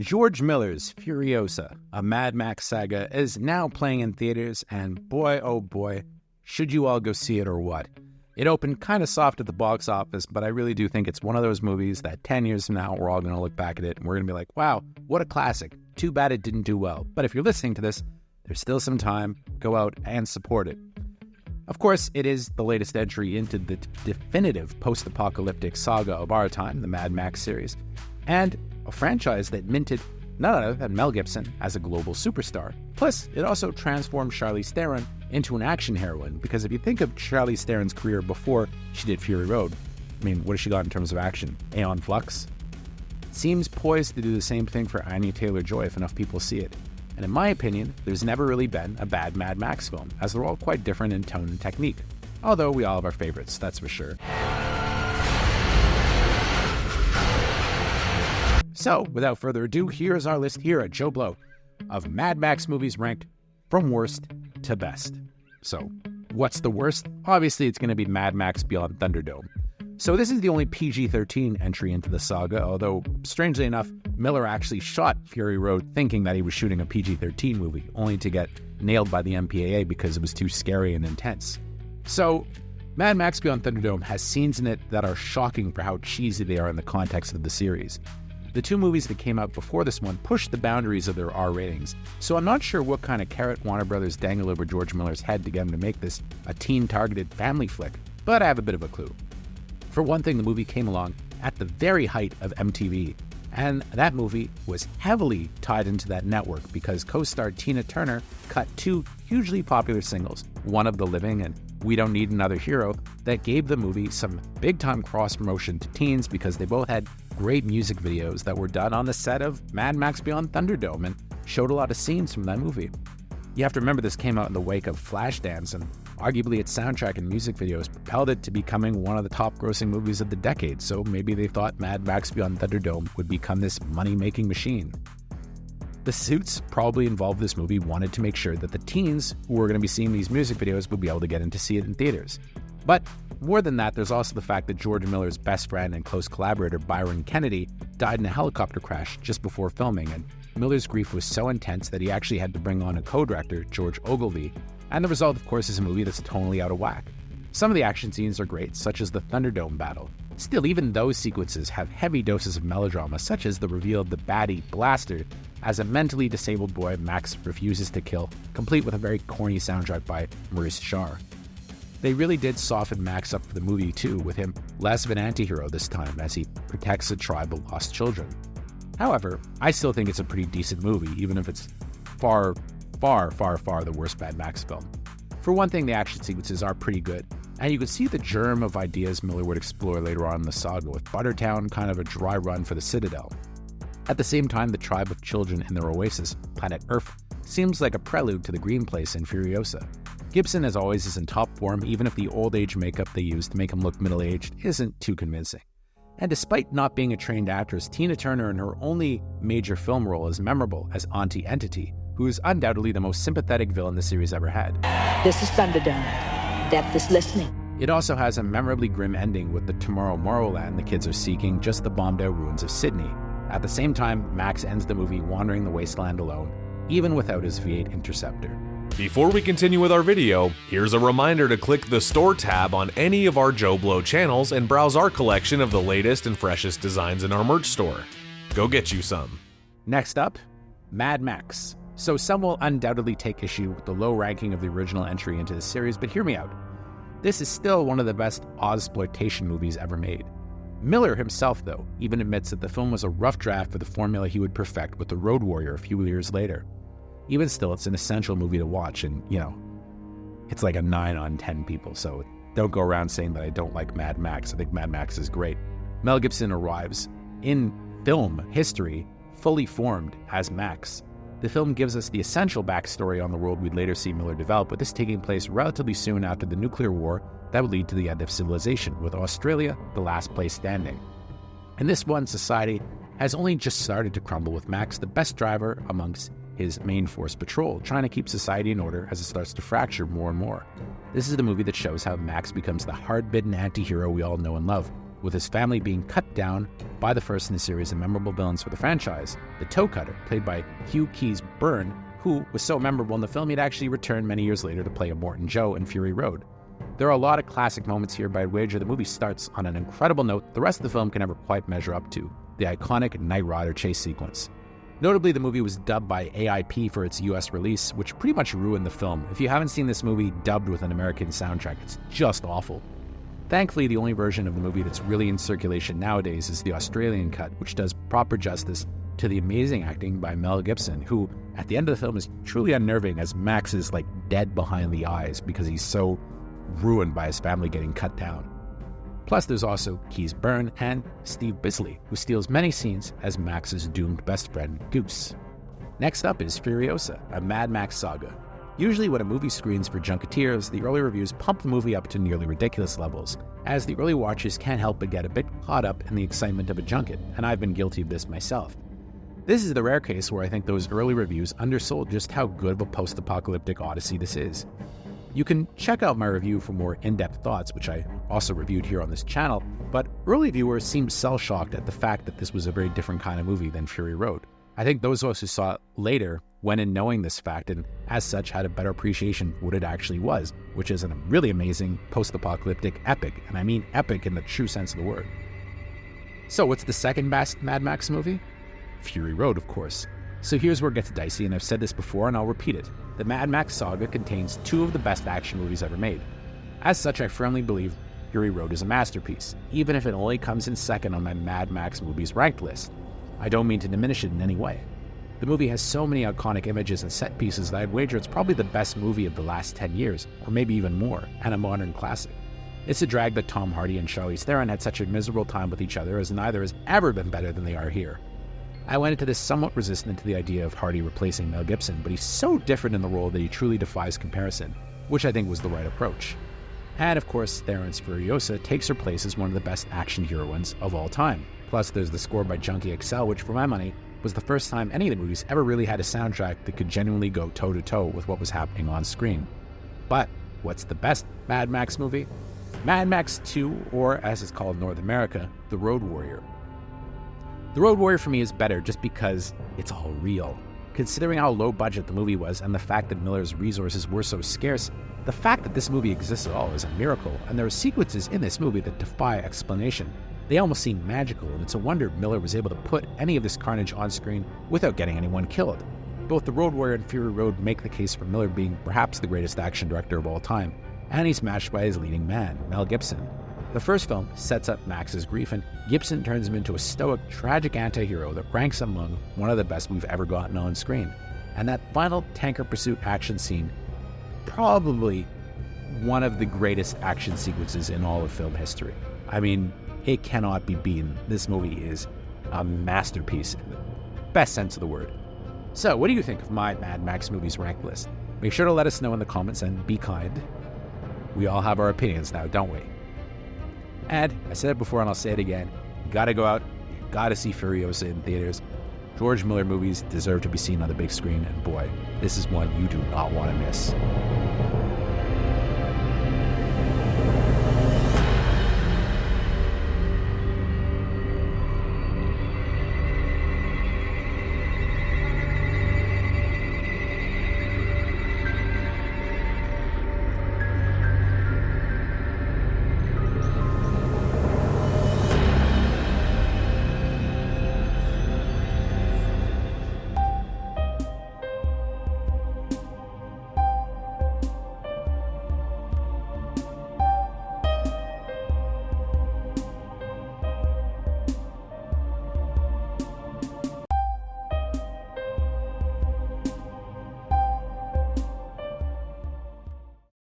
George Miller's Furiosa, a Mad Max Saga, is now playing in theaters, and boy, oh boy, should you all go see it or what? It opened kind of soft at the box office, but I really do think it's one of those movies that 10 years from now, we're all going to look back at it and we're going to be like, wow, what a classic. Too bad it didn't do well. But if you're listening to this, there's still some time. Go out and support it. Of course, it is the latest entry into the definitive post-apocalyptic saga of our time, the Mad Max series, and a franchise that minted none other than Mel Gibson as a global superstar. Plus, it also transformed Charlize Theron into an action heroine, because if you think of Charlize Theron's career before she did Fury Road, I mean, what has she got in terms of action? Aeon Flux? Seems poised to do the same thing for Anya Taylor-Joy if enough people see it. And in my opinion, there's never really been a bad Mad Max film, as they're all quite different in tone and technique. Although we all have our favorites, that's for sure. So, without further ado, here's our list here at JoBlo of Mad Max movies ranked from worst to best. So, what's the worst? Obviously, it's going to be Mad Max Beyond Thunderdome. So this is the only PG-13 entry into the saga, although, strangely enough, Miller actually shot Fury Road thinking that he was shooting a PG-13 movie, only to get nailed by the MPAA because it was too scary and intense. So, Mad Max Beyond Thunderdome has scenes in it that are shocking for how cheesy they are in the context of the series. The two movies that came out before this one pushed the boundaries of their R ratings, so I'm not sure what kind of carrot Warner Brothers dangled over George Miller's head to get him to make this a teen-targeted family flick, but I have a bit of a clue. For one thing, the movie came along at the very height of MTV, and that movie was heavily tied into that network because co-star Tina Turner cut two hugely popular singles, one of The Living and We Don't Need Another Hero, that gave the movie some big-time cross-promotion to teens because they both had great music videos that were done on the set of Mad Max Beyond Thunderdome and showed a lot of scenes from that movie. You have to remember this came out in the wake of Flashdance, and arguably its soundtrack and music videos propelled it to becoming one of the top-grossing movies of the decade, so maybe they thought Mad Max Beyond Thunderdome would become this money-making machine. The suits probably involved this movie wanted to make sure that the teens who were going to be seeing these music videos would be able to get in to see it in theaters. But more than that, there's also the fact that George Miller's best friend and close collaborator, Byron Kennedy, died in a helicopter crash just before filming, and Miller's grief was so intense that he actually had to bring on a co-director, George Ogilvy, and the result, of course, is a movie that's totally out of whack. Some of the action scenes are great, such as the Thunderdome battle. Still, even those sequences have heavy doses of melodrama, such as the reveal of the baddie, Blaster, as a mentally disabled boy Max refuses to kill, complete with a very corny soundtrack by Maurice Jarre. They really did soften Max up for the movie too, with him less of an anti-hero this time as he protects a tribe of lost children. However, I still think it's a pretty decent movie, even if it's far the worst Mad Max film. For one thing, the action sequences are pretty good, and you can see the germ of ideas Miller would explore later on in the saga, with Buttertown kind of a dry run for the Citadel. At the same time, the tribe of children in their oasis, planet Earth, seems like a prelude to the Green Place in Furiosa. Gibson, as always, is in top form, even if the old age makeup they use to make him look middle-aged isn't too convincing. And despite not being a trained actress, Tina Turner in her only major film role is memorable as Auntie Entity, who is undoubtedly the most sympathetic villain the series ever had. This is Thunderdome. Death is listening. It also has a memorably grim ending with the Tomorrow Morrowland the kids are seeking, just the bombed-out ruins of Sydney. At the same time, Max ends the movie wandering the wasteland alone, even without his V8 Interceptor. Before we continue with our video, here's a reminder to click the Store tab on any of our JoBlo channels and browse our collection of the latest and freshest designs in our merch store. Go get you some. Next up, Mad Max. So some will undoubtedly take issue with the low ranking of the original entry into the series, but hear me out. This is still one of the best Ozploitation movies ever made. Miller himself, though, even admits that the film was a rough draft for the formula he would perfect with The Road Warrior a few years later. Even still, it's an essential movie to watch, and, it's like a 9 on 10 people, so don't go around saying that I don't like Mad Max. I think Mad Max is great. Mel Gibson arrives in film history fully formed as Max. The film gives us the essential backstory on the world we'd later see Miller develop, with this taking place relatively soon after the nuclear war that would lead to the end of civilization, with Australia the last place standing. In this one, society has only just started to crumble, with Max the best driver amongst his main force patrol, trying to keep society in order as it starts to fracture more and more. This is the movie that shows how Max becomes the hard-bitten anti-hero we all know and love, with his family being cut down by the first in a series of memorable villains for the franchise, the Toe Cutter, played by Hugh Keys-Byrne, who was so memorable in the film he'd actually returned many years later to play Immortan Joe in Fury Road. There are a lot of classic moments here, but I'd wager the movie starts on an incredible note the rest of the film can never quite measure up to, the iconic Knight Rider chase sequence. Notably, the movie was dubbed by AIP for its US release, which pretty much ruined the film. If you haven't seen this movie dubbed with an American soundtrack, it's just awful. Thankfully, the only version of the movie that's really in circulation nowadays is the Australian cut, which does proper justice to the amazing acting by Mel Gibson, who, at the end of the film, is truly unnerving as Max is like dead behind the eyes because he's so ruined by his family getting cut down. Plus, there's also Keys-Byrne and Steve Bisley, who steals many scenes as Max's doomed best friend, Goose. Next up is Furiosa, a Mad Max Saga. Usually when a movie screens for junketeers, the early reviews pump the movie up to nearly ridiculous levels, as the early watchers can't help but get a bit caught up in the excitement of a junket, and I've been guilty of this myself. This is the rare case where I think those early reviews undersold just how good of a post-apocalyptic odyssey this is. You can check out my review for more in-depth thoughts, which I also reviewed here on this channel, but early viewers seemed cell-shocked at the fact that this was a very different kind of movie than Fury Road. I think those of us who saw it later went in knowing this fact and, as such, had a better appreciation for what it actually was, which is a really amazing post-apocalyptic epic, and I mean epic in the true sense of the word. So what's the second best Mad Max movie? Fury Road, of course. So here's where it gets dicey, and I've said this before and I'll repeat it. The Mad Max Saga contains two of the best action movies ever made. As such, I firmly believe Fury Road is a masterpiece, even if it only comes in second on my Mad Max movies ranked list. I don't mean to diminish it in any way. The movie has so many iconic images and set pieces that I'd wager it's probably the best movie of the last 10 years, or maybe even more, and a modern classic. It's a drag that Tom Hardy and Charlize Theron had such a miserable time with each other, as neither has ever been better than they are here. I went into this somewhat resistant to the idea of Hardy replacing Mel Gibson, but he's so different in the role that he truly defies comparison, which I think was the right approach. And of course, Theron's Furiosa takes her place as one of the best action heroines of all time. Plus, there's the score by Junkie XL, which for my money was the first time any of the movies ever really had a soundtrack that could genuinely go toe-to-toe with what was happening on screen. But what's the best Mad Max movie? Mad Max 2, or as it's called in North America, The Road Warrior. The Road Warrior for me is better just because it's all real. Considering how low budget the movie was and the fact that Miller's resources were so scarce, the fact that this movie exists at all is a miracle, and there are sequences in this movie that defy explanation. They almost seem magical, and it's a wonder Miller was able to put any of this carnage on screen without getting anyone killed. Both The Road Warrior and Fury Road make the case for Miller being perhaps the greatest action director of all time, and he's matched by his leading man, Mel Gibson. The first film sets up Max's grief, and Gibson turns him into a stoic, tragic anti-hero that ranks among one of the best we've ever gotten on screen. And that final tanker pursuit action scene, probably one of the greatest action sequences in all of film history. I mean, it cannot be beaten. This movie is a masterpiece in the best sense of the word. So, what do you think of my Mad Max movies rank list? Make sure to let us know in the comments and be kind. We all have our opinions now, don't we? And I said it before and I'll say it again, you gotta go out, you gotta see Furiosa in theaters. George Miller movies deserve to be seen on the big screen, and boy, this is one you do not want to miss.